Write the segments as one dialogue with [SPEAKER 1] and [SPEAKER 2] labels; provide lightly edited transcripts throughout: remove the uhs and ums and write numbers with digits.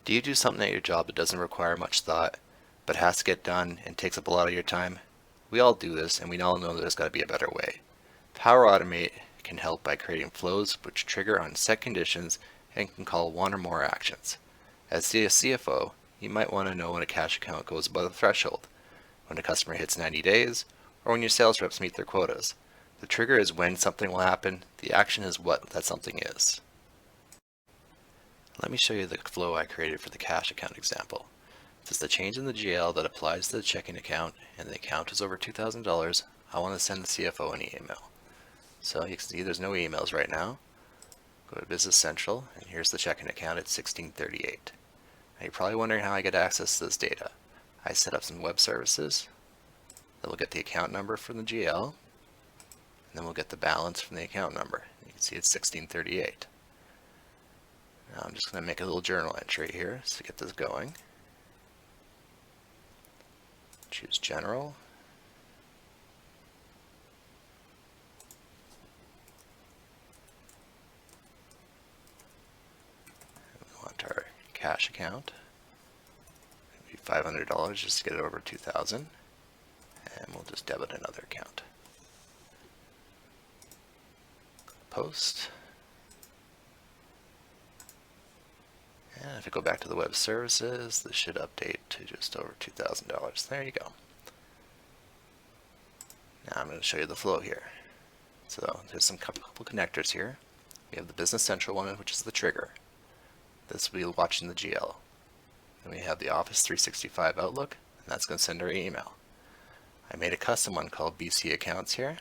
[SPEAKER 1] Do you do something at your job that doesn't require much thought, but has to get done and takes up a lot of your time? We all do this, and we all know there's got to be a better way. Power Automate can help by creating flows which trigger on set conditions and can call one or more actions. As the CFO, you might want to know when a cash account goes above the threshold, when a customer hits 90 days, or when your sales reps meet their quotas. The trigger is when something will happen, the action is what that something is. Let me show you the flow I created for the cash account example. If it's the change in the GL that applies to the checking account and the account is over $2,000, I want to send the CFO an email. So you can see there's no emails right now. Go to Business Central, and here's the checking account at 1638. Now you're probably wondering how I get access to this data. I set up some web services, then we'll get the account number from the GL, and then we'll get the balance from the account number. You can see it's 1638. Now I'm just going to make a little journal entry here to get this going. Choose General. We want our cash account. Maybe $500 just to get it over 2,000. And we'll just debit another account. Post. And if I go back to the web services, this should update to just over $2,000. There you go. Now I'm going to show you the flow here. So there's some couple connectors here. We have the Business Central one, which is the trigger. This will be watching the GL. Then we have the Office 365 Outlook, and that's going to send our email. I made a custom one called BC Accounts here.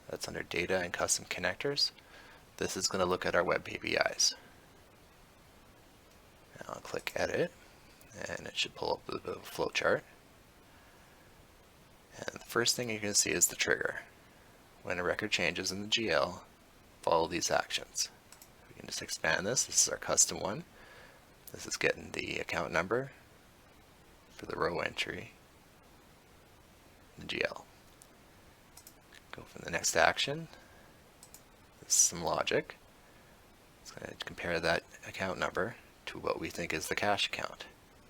[SPEAKER 1] That's under Data and Custom Connectors. This is going to look at our web APIs. Now I'll click Edit, and it should pull up the flow chart. And the first thing you're going to see is the trigger. When a record changes in the GL, follow these actions. We can just expand this. This is our custom one. This is getting the account number for the row entry in the GL. Go for the next action. This is some logic. It's going to compare that account number to what we think is the cash account.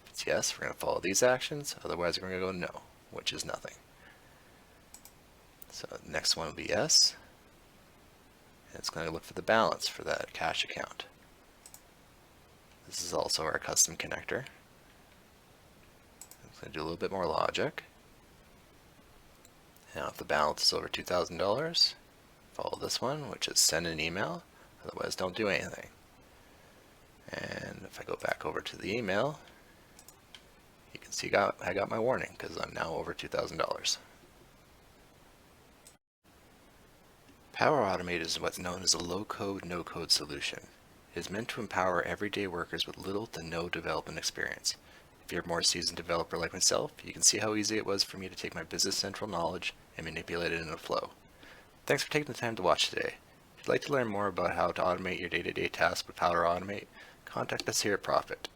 [SPEAKER 1] If it's yes, we're going to follow these actions. Otherwise, we're going to go no, which is nothing. So the next one will be yes. And it's going to look for the balance for that cash account. This is also our custom connector. It's going to do a little bit more logic. Now if the balance is over $2,000, follow this one, which is send an email. Otherwise, don't do anything. And if I go back over to the email, you can see I got my warning because I'm now over $2,000. Power Automate is what's known as a low-code, no-code solution. It is meant to empower everyday workers with little to no development experience. If you're a more seasoned developer like myself, you can see how easy it was for me to take my Business Central knowledge and manipulate it in a flow. Thanks for taking the time to watch today. If you'd like to learn more about how to automate your day-to-day tasks with Power Automate, contact us here at Profit.